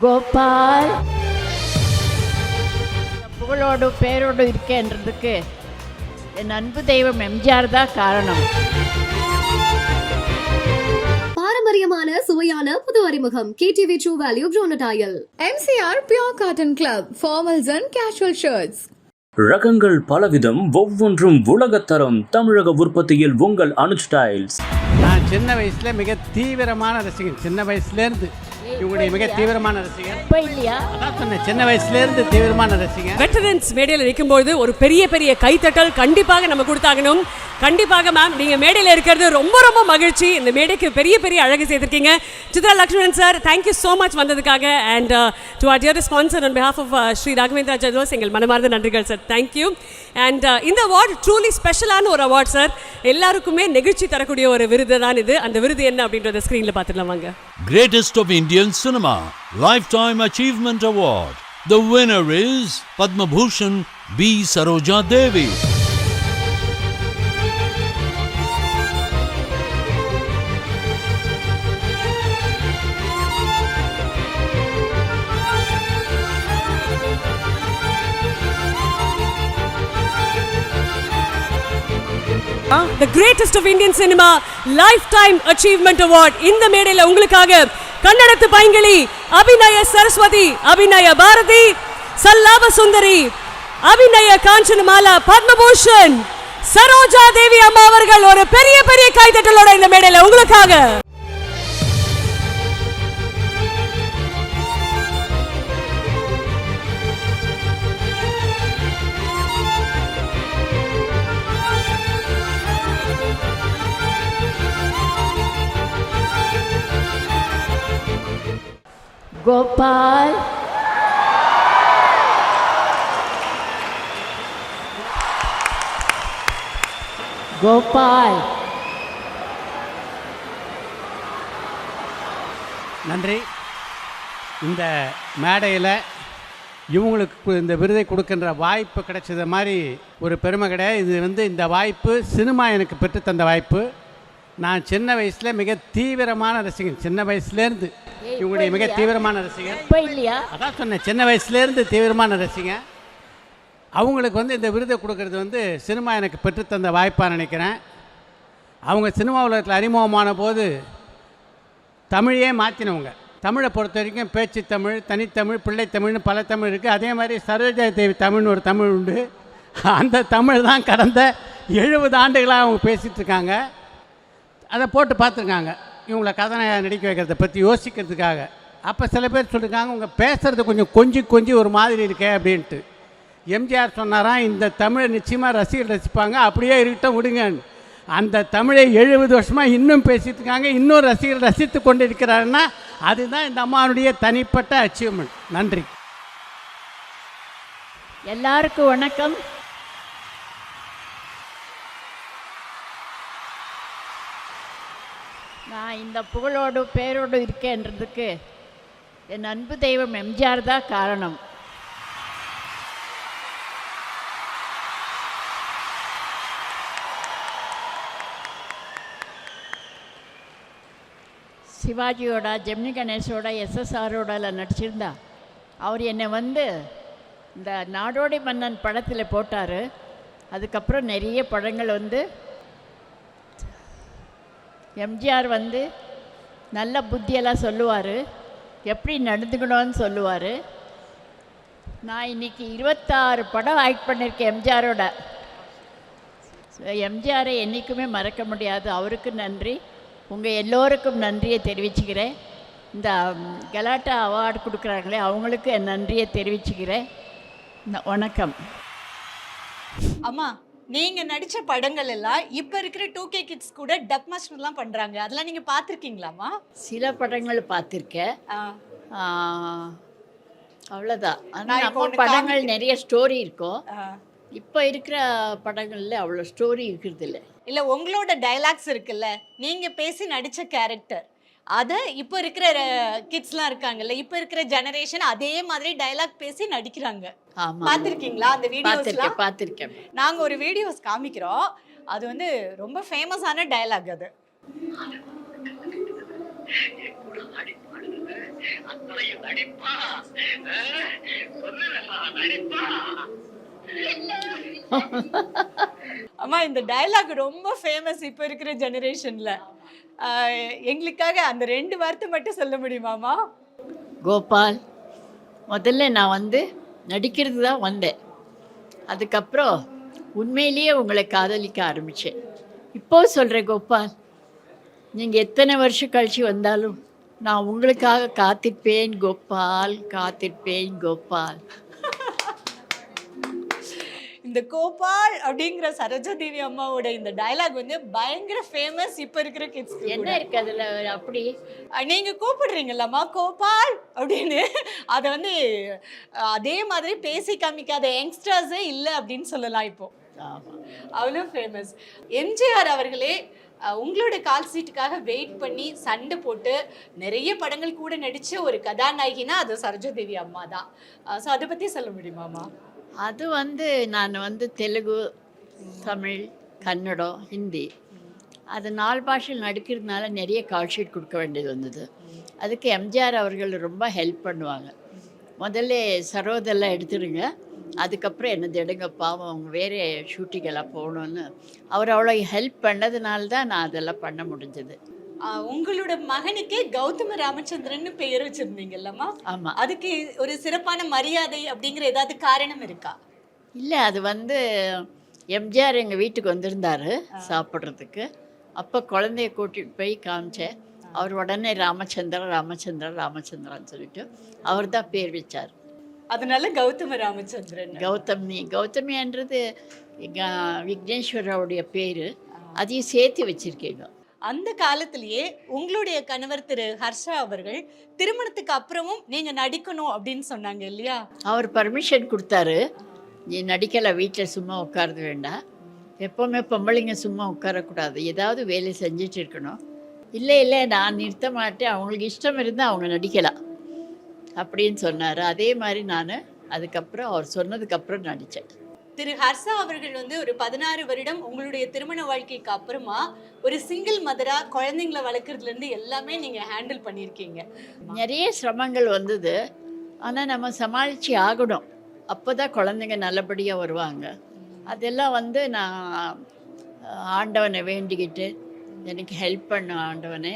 கோபால் புகழோடு பேரோடு இருக்கேன்றதுக்கு என் அன்பு தெய்வம் எம்ஜிஆர் தான் காரணம். பாரம்பரியமான சுவையான புது அறிமுகம் KTV True Value Bronatile. MCR Pure Cotton Club, formals and casual shirts. ரகங்கள் பலவிதம், ஒவ்வொன்றும் உலகத்தரம். தமிழக உற்பத்தியில் உங்கள் அனுஜ் டைல்ஸ். நான் சின்ன வயசுல மிக தீவிரமான ரசிகன். சின்ன வயசுலேருந்து இவங்களுடைய மிக தீவிரமான ரசிகன். இப்போ இல்லையா? அதான் சொன்னேன், சின்ன வயசுலேருந்து தீவிரமான ரசிகன். வெட்டரன்ஸ் மேடையில் நிற்கும்போது ஒரு பெரிய பெரிய கைத்தட்டல் கண்டிப்பாக நம்ம கொடுத்தாகணும். கண்டிப்பாக மேம், நீங்கள் மேடையில் இருக்கிறது ரொம்ப ரொம்ப மகிழ்ச்சி. இந்த மேடைக்கு பெரிய பெரிய அழகு செய்திருக்கீங்க. Chitra Lakshmanan sir, thank you so much வந்ததுக்காக. And to our dear sponsor on behalf of Shri Raghavendra jewellers, எங்கள் மனமார்ந்த நன்றிகள் சார். தேங்க்யூ. அண்ட் இந்த அவார்டு ட்ரூலி ஸ்பெஷலான ஒரு அவார்ட் சார். எல்லாருக்குமே நெகிழ்ச்சி தரக்கூடிய ஒரு விருது தான் இது. அந்த விருது என்ன அப்படின்றத ஸ்க்ரீனில் பார்த்துடலாம் வாங்க. Greatest of Indian Cinema Lifetime Achievement Award. The winner is Padma Bhushan B. Saroja Devi. The Greatest of Indian Cinema Lifetime Achievement Award. இந்த மேடையில் உங்களுக்காக கன்னடத்து பைங்கிளி அபிநய சரஸ்வதி, அபிநய பாரதி, சல்லாப சுந்தரி, அபிநய காஞ்சனமாலா, பத்மபூஷன் சரோஜா தேவி அம்மா அவர்கள் ஒரு பெரிய பெரிய கைதட்டலோட இந்த மேடையில் உங்களுக்காக. கோபால் கோபால் நன்றி. இந்த மேடையில் இவங்களுக்கு இந்த விருதை கொடுக்கின்ற வாய்ப்பு கிடைச்சது மாதிரி ஒரு பெருமை கிடையாது. இது இந்த வாய்ப்பு சினிமா எனக்கு பெற்றுத்தந்த வாய்ப்பு. நான் சின்ன வயசில் மிக தீவிரமான ரசிகன். சின்ன வயசுலேருந்து இவங்களுடைய மிக தீவிரமான ரசிகன். இப்போ இல்லையா? அதான் சொன்னேன், சின்ன வயசுலேருந்து தீவிரமான ரசிகன். அவங்களுக்கு இந்த விருதை கொடுக்கறது சினிமா எனக்கு பெற்றுத்தந்த வாய்ப்பாக நினைக்கிறேன். அவங்க சினிமா உலகத்தில் அறிமுகமான போது தமிழையே மாற்றினவங்க. தமிழை பொறுத்த வரைக்கும் பேச்சு தமிழ், தனித்தமிழ், பிள்ளைத்தமிழ்னு பல தமிழ் இருக்குது. அதே மாதிரி சரோஜா தேவி தமிழ்னு ஒரு தமிழ் உண்டு. அந்த தமிழ் தான் கடந்த 70 ஆண்டுகளாக அவங்க பேசிகிட்ருக்காங்க. அதை போட்டு பார்த்துருக்காங்க இவங்களை கதனை நடிக்க வைக்கிறத பற்றி யோசிக்கிறதுக்காக. அப்போ சில பேர் சொல்லியிருக்காங்க, உங்கள் பேசுகிறது கொஞ்சம் கொஞ்சம் ஒரு மாதிரி இருக்கே அப்படின்ட்டு. எம்ஜிஆர் சொன்னாராம், இந்த தமிழை நிச்சயமாக ரசிகர்கள் ரசிப்பாங்க, அப்படியே இருக்கட்டும் விடுங்க. அந்த தமிழை 70 வருஷமாக இன்னும் பேசிகிட்டு இருக்காங்க, இன்னும் ரசிகர்கள் ரசித்து கொண்டு இருக்கிறாருன்னா அதுதான் இந்த அம்மாவுடைய தனிப்பட்ட அச்சீவ்மெண்ட். நன்றி. எல்லாருக்கும் வணக்கம். நான் இந்த புகழோடு பேரோடு இருக்கேன்றதுக்கு என் அன்பு தெய்வம் எம்ஜிஆர் தான் காரணம். சிவாஜியோட, ஜெமினி கணேஷோட, SSRோட நடிச்சிருந்தா அவர் என்னை இந்த நாடோடி மன்னன் படத்தில் போட்டார். அதுக்கப்புறம் நிறைய படங்கள் எம்ஜிஆர் நல்ல புத்தியெல்லாம் சொல்லுவார், எப்படி நடந்துக்கணும்னு சொல்லுவார். நான் இன்றைக்கி 26 படம் ஆக்ட் பண்ணியிருக்கேன் எம்ஜிஆரோட. எம்ஜிஆரை என்றைக்குமே மறக்க முடியாது. அவருக்கு நன்றி. உங்கள் எல்லோருக்கும் நன்றியை தெரிவிச்சுக்கிறேன். இந்த கலாட்டா அவார்டு கொடுக்குறாங்களே அவங்களுக்கு என் நன்றியை தெரிவிச்சுக்கிறேன். வணக்கம். அம்மா, நீங்க நடிச்ச படங்கள் எல்லாம் இப்ப இருக்கிற 2K கிட்ஸ் கூட டப் மாஸ்டர்லாம் பண்றாங்க. அதெல்லாம் நீங்க பார்த்துருக்கீங்களாம்மா? சில படங்கள் பார்த்துருக்கேன், அவ்வளோதான். ஆனால் நம்ம படங்கள் நிறைய ஸ்டோரி இருக்கும். இப்போ இருக்கிற படங்களில் அவ்வளோ ஸ்டோரி இருக்கிறது இல்லை. இல்லை, உங்களோட டைலாக்ஸ் இருக்குல்ல, நீங்கள் பேசி நடித்த கேரக்டர், அதை இப்போ இருக்கிற கிட்ஸ்லாம் இருக்காங்கல்ல, இப்போ இருக்கிற ஜெனரேஷன் அதே மாதிரி டைலாக் பேசி நடிக்கிறாங்க. பார்த்துருக்கீங்களா அந்த வீடியோஸ்லாம்? பார்த்துருக்கேன். நாங்கள் ஒரு வீடியோஸ் காமிக்கிறோம். அது ரொம்ப ஃபேமஸான டைலாக். அது அம்மா இந்த டயலாக் ரொம்ப ஃபேமஸ் இப்போ இருக்கிற ஜெனரேஷன்ல. எங்களுக்காக அந்த 2 வார்த்தை மட்டும் சொல்ல முடியுமாம்மா? கோபால், முதல்ல நான் வந்து நடிக்கிறது தான் வந்தேன். அதுக்கப்புறம் உண்மையிலேயே உங்களை காதலிக்க ஆரம்பித்தேன். இப்போ சொல்கிறேன் கோபால், நீங்கள் எத்தனை வருஷம் கழிச்சு வந்தாலும் நான் உங்களுக்காக காத்திருப்பேன் கோபால், காத்திருப்பேன் கோபால். இந்த கோபால் அப்படிங்கிற சரோஜா தேவி அம்மாவோட இந்த டயலாக் வந்து பயங்கர ஃபேமஸ் இப்போ இருக்கிற கிட்ஸ். என்ன இருக்கு அதில் அப்படி? நீங்க கூப்பிடுறீங்கல்லம்மா கோபால் அப்படின்னு, அதை வந்து அதே மாதிரி பேசி காமிக்காத யங்ஸ்டர்ஸே இல்லை அப்படின்னு சொல்லலாம் இப்போ. ஆமாம், அவ்வளோ ஃபேமஸ். எம்ஜிஆர் அவர்களே உங்களோட கால் சீட்டுக்காக வெயிட் பண்ணி சண்டை போட்டு நிறைய படங்கள் கூட நடித்த ஒரு கதாநாயகினா அது சரோஜா தேவி அம்மா தான். ஸோ அதை பற்றி சொல்ல முடியுமாம்மா? அது வந்து நான் வந்து தெலுங்கு, தமிழ், கன்னடம், ஹிந்தி அது 4 பாஷையில் நடிக்கிறதுனால நிறைய கால் ஷீட் கொடுக்க வேண்டியது வந்தது. அதுக்கு எம்ஜிஆர் அவர்கள் ரொம்ப ஹெல்ப் பண்ணுவாங்க. முதல்ல சரோதெல்லாம் எடுத்துடுங்க, அதுக்கப்புறம் என்னது எடுங்க, பாவம் அவங்க வேறு ஷூட்டிங் எல்லாம் போகணுன்னு அவர் அவ்வளோ ஹெல்ப் பண்ணதுனால தான் நான் அதெல்லாம் பண்ண முடிஞ்சது. உங்களோட மகனுக்கே கௌதம ராமச்சந்திரன் பெயர் வச்சிருந்தீங்கல்லம்மா? ஆமாம். அதுக்கு ஒரு சிறப்பான மரியாதை அப்படிங்கிற ஏதாவது காரணம் இருக்கா? இல்லை, அது வந்து எம்ஜிஆர் எங்கள் வீட்டுக்கு வந்திருந்தார் சாப்பிட்றதுக்கு. அப்போ குழந்தைய கூட்டிகிட்டு போய் காமிச்சேன். அவர் உடனே ராமச்சந்திரன் ராமச்சந்திரன் ராமச்சந்திரன் சொல்லிட்டு அவர் தான் பேர் வச்சார். அதனால கௌதம ராமச்சந்திரன். கௌதமின்றது விக்னேஸ்வராவுடைய பேர், அதையும் சேர்த்து வச்சுருக்கீங்க. அந்த காலத்திலேயே உங்களுடைய கணவர் திரு ஹர்ஷா அவர்கள் திருமணத்துக்கு அப்புறமும் நீங்க நடிக்கணும் அப்படின்னு சொன்னாங்க இல்லையா? அவர் பர்மிஷன் கொடுத்தாரு. நீ நடிக்கலை, வீட்டில் சும்மா உட்காரது வேண்டாம், எப்போவுமே பொம்பளைங்க சும்மா உட்காரக்கூடாது, ஏதாவது வேலை செஞ்சுட்டு இருக்கணும். இல்லை நான் நிறுத்த மாட்டேன், அவங்களுக்கு இஷ்டம் இருந்தால் அவங்க நடிக்கலாம் அப்படின்னு சொன்னார். அதே மாதிரி நான் அதுக்கப்புறம் அவர் சொன்னதுக்கப்புறம் நடித்தேன். திரு ஹர்ஷா அவர்கள் வந்து ஒரு 16 வருடம் உங்களுடைய திருமண வாழ்க்கைக்கு அப்புறமா ஒரு சிங்கிள் மதரா குழந்தைங்களை வளர்க்குறதுலேருந்து எல்லாமே நீங்கள் ஹேண்டில் பண்ணியிருக்கீங்க. நிறைய சிரமங்கள் வந்தது, ஆனால் நம்ம சமாளித்து ஆகணும். அப்போ தான் குழந்தைங்க நல்லபடியாக வருவாங்க. அதெல்லாம் வந்து நான் ஆண்டவனை வேண்டிக்கிட்டு எனக்கு ஹெல்ப் பண்ண ஆண்டவனே,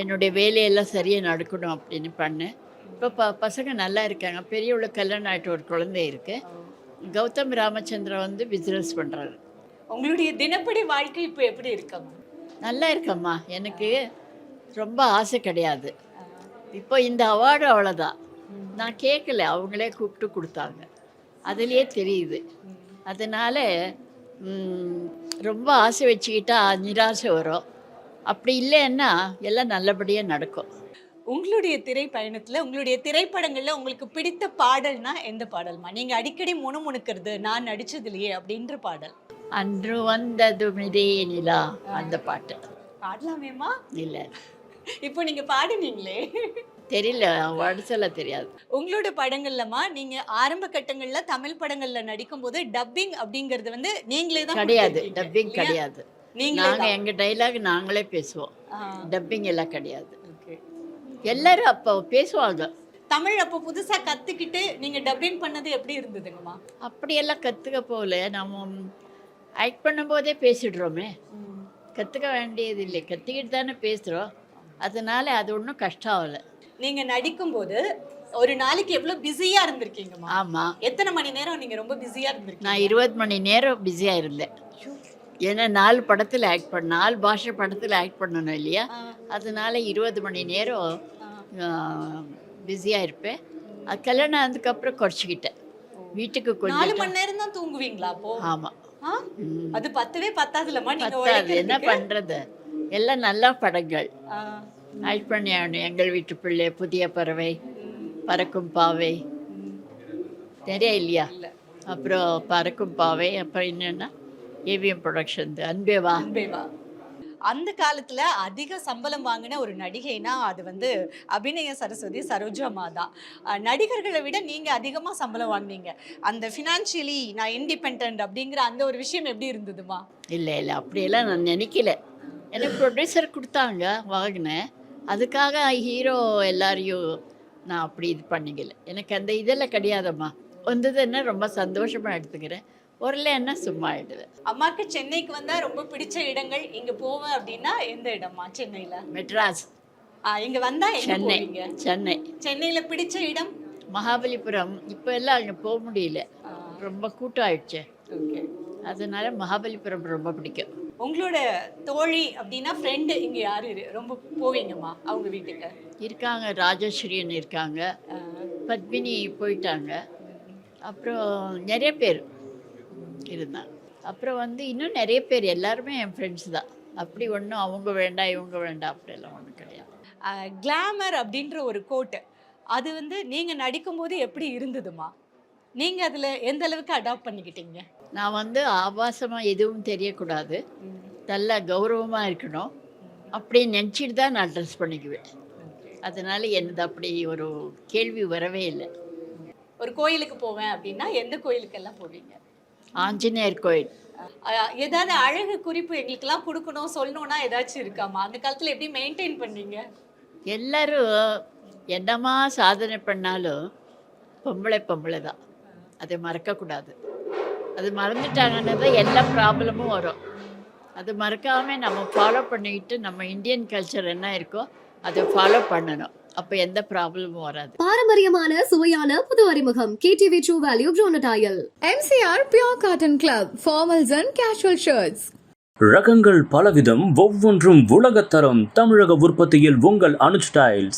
என்னுடைய வேலையெல்லாம் சரியாக நடக்கணும் அப்படின்னு பண்ணேன். இப்போ பசங்க நல்லா இருக்காங்க. பெரியவளுக்கு கல்யாணம் ஆகிட்டு ஒரு குழந்தை இருக்குது. கௌதம் ராமச்சந்திரன் வந்து பிஸ்னஸ் பண்ணுறாரு. உங்களுடைய தினப்படி வாழ்க்கை இப்போ எப்படி இருக்கம்மா? நல்லா இருக்கம்மா. எனக்கு ரொம்ப ஆசை கிடையாது. இப்போ இந்த அவார்டு அவ்வளோதான், நான் கேட்கல, அவங்களே கூப்பிட்டு கொடுத்தாங்க, அதுலேயே தெரியுது. அதனால் ரொம்ப ஆசை வச்சுக்கிட்டா நிராசை வரும். அப்படி இல்லைன்னா எல்லாம் நல்லபடியாக நடக்கும். உங்களுடைய திரைப்பயணத்தில் உங்களுடைய திரைப்படங்களில் உங்களுக்கு பிடித்த பாடல்னா எந்த பாடல்மா? நீங்கள் அடிக்கடி முணுமுணுக்கிறது நான் நடித்ததுலையே அப்படின்ற பாடல். அன்று வந்தது மிதே நிலா, அந்த பாட்டு பாடலாமேம்மா? இல்லை, இப்போ நீங்கள் பாடினீங்களே, தெரியல, வடிசெல்லாம் தெரியாது. உங்களோட படங்கள்லமா நீங்கள் ஆரம்ப கட்டங்களில் தமிழ் படங்களில் நடிக்கும்போது டப்பிங் அப்படிங்கிறது வந்து நீங்களே தான் கிடையாது, டப்பிங் கிடையாது. நீங்களே நாங்கள் எங்கள் டைலாக் நாங்களே பேசுவோம், டப்பிங் எல்லாம் கிடையாது. எல்லாரும் அப்போ பேசுவாங்க தமிழ். அப்போ புதுசாக கற்றுக்கிட்டு நீங்கள் டப்பிங் பண்ணது எப்படி இருந்ததுங்கம்மா? அப்படியெல்லாம் கற்றுக்க போகல, நம்ம ஆக்ட் பண்ணும்போதே பேசிடுறோமே, கற்றுக்க வேண்டியது இல்லை, கற்றுக்கிட்டு தானே பேசுகிறோம். அதனால அது ஒன்றும் கஷ்டம் ஆகலை. நீங்கள் நடிக்கும்போது ஒரு நாளைக்கு எவ்வளோ பிஸியாக இருந்திருக்கீங்கம்மா? ஆமாம். எத்தனை மணி நேரம் நீங்கள் ரொம்ப பிஸியாக இருந்திருக்கீங்க? நான் 20 மணி நேரம் பிஸியாக இருந்தேன். ஏன்னா 4 படத்தில் ஆக்ட் 4 பாஷை படத்தில் ஆக்ட் பண்ணணும் இல்லையா? அதனால 20 மணி நேரம் பிஸியாக இருப்பேன். அது கல்யாணம் ஆனதுக்கப்புறம் குறைச்சிக்கிட்டேன். வீட்டுக்கு 4 மணி நேரம் தான் தூங்குவீங்களா அப்போ? ஆமாம். அது பத்தவே பத்தாதுலம்மா. பத்தாது, என்ன பண்ணுறது, எல்லாம் நல்ல படங்கள் ஆக்ட் பண்ணி ஆகணும். எங்கள் வீட்டு பிள்ளை, புதிய பறவை, பறக்கும் பாவை, நிறைய இல்லையா? அப்புறம் பறக்கும் பாவை, அப்புறம் என்னென்னா ஏவிஎம் ப்ரொடக்ஷன் அன்பேவா. அந்த காலத்தில் அதிக சம்பளம் வாங்கின ஒரு நடிகைனா அது வந்து அபிநய சரஸ்வதி சரோஜாமா தான். நடிகர்களை விட நீங்கள் அதிகமாக சம்பளம் வாங்கினீங்க. அந்த ஃபினான்ஷியலி நான் இண்டிபெண்ட் அப்படிங்கிற அந்த ஒரு விஷயம் எப்படி இருந்ததுமா? இல்லை அப்படியெல்லாம் நான் நினைக்கல. எனக்கு ப்ரொடியூசர் கொடுத்தாங்க, வாங்கினேன். அதுக்காக ஹீரோ எல்லாரையும் நான் அப்படி இது பண்ணிக்கல. எனக்கு அந்த இதெல்லாம் கிடையாதம்மா. வந்ததுன்னா ரொம்ப சந்தோஷமாக எடுத்துக்கிறேன். வரலன்னா சும்மா ஆயிடுவேன். அம்மாக்கு சென்னைக்கு வந்தா ரொம்ப பிடிச்ச இடங்கள் இங்க போவேன் அப்படின்னா எந்த இடமா சென்னையில? மெட்ராஸ், இங்க வந்தா எங்க சென்னை. போவீங்க? சென்னை, சென்னையில பிடிச்ச இடம்? மகாபலிபுரம். இப்போ எல்லாம் அங்கே போக முடியல, ரொம்ப கூட்டம் ஆயிடுச்சு. ஓகே. அதனால மகாபலிபுரம் ரொம்ப பிடிக்கும். உங்களோட தோழி அப்படின்னா ஃப்ரெண்டு இங்க யாரு ரொம்ப போவீங்கம்மா அவங்க வீட்டுக்கு? இருக்காங்க, ராஜஸ்ரீன்னு இருக்காங்க, பத்மினி போயிட்டாங்க, அப்புறம் நிறைய பேர் இருந்தாங்க. அப்புறம் வந்து இன்னும் நிறைய பேர், எல்லாருமே என் ஃப்ரெண்ட்ஸ் தான். அப்படி ஒன்றும் அவங்க வேண்டாம் இவங்க வேண்டாம் அப்படியெல்லாம் ஒன்றும் கிடையாது. கிளாமர் அப்படின்ற ஒரு கோட், அது வந்து நீங்க நடிக்கும்போது எப்படி இருந்ததுமா? நீங்க அதுல எந்த அளவுக்கு அடாப்ட் பண்ணிக்கிட்டீங்க? நான் வந்து ஆபாசமாக எதுவும் தெரியக்கூடாது, நல்ல கௌரவமாக இருக்கணும் அப்படின்னு நினச்சிட்டு தான் நான் ட்ரெஸ் பண்ணிக்குவேன். அதனால எனது அப்படி ஒரு கேள்வி வரவே இல்லை. ஒரு கோயிலுக்கு போவேன் அப்படின்னா எந்த கோயிலுக்கெல்லாம் போவீங்க? ஆஞ்சநேயர் கோயில். ஏதாவது அழகு குறிப்பு எங்களுக்கெல்லாம் கொடுக்கணும் சொல்லணும்னா ஏதாச்சும் இருக்காமா? அந்த காலத்தில் எப்படி மெயின்டைன் பண்ணீங்க? எல்லாரும் என்னமா சாதனை பண்ணாலும் பொம்பளை தான், அதை மறக்கக்கூடாது. அது மறந்துட்டாங்கன்னா தான் எல்லா ப்ராப்ளமும் வரும். அது மறக்காமல் நம்ம ஃபாலோ பண்ணிக்கிட்டு நம்ம இந்தியன் கல்ச்சர் என்ன இருக்கோ அதை ஃபாலோ பண்ணணும். அப்போ எந்த ப்ராப்ளமும் வராது. பாரம்பரியமான சுவையான புது அறிமுகம் KTV True Value Bronatile. MCR Pure Cotton Club, formals and casual shirts. ரகங்கள் பலவிதம், ஒவ்வொன்றும் உலகத்தரம். தமிழக உற்பத்தியில் உங்கள் அனுஜ் டைல்ஸ்.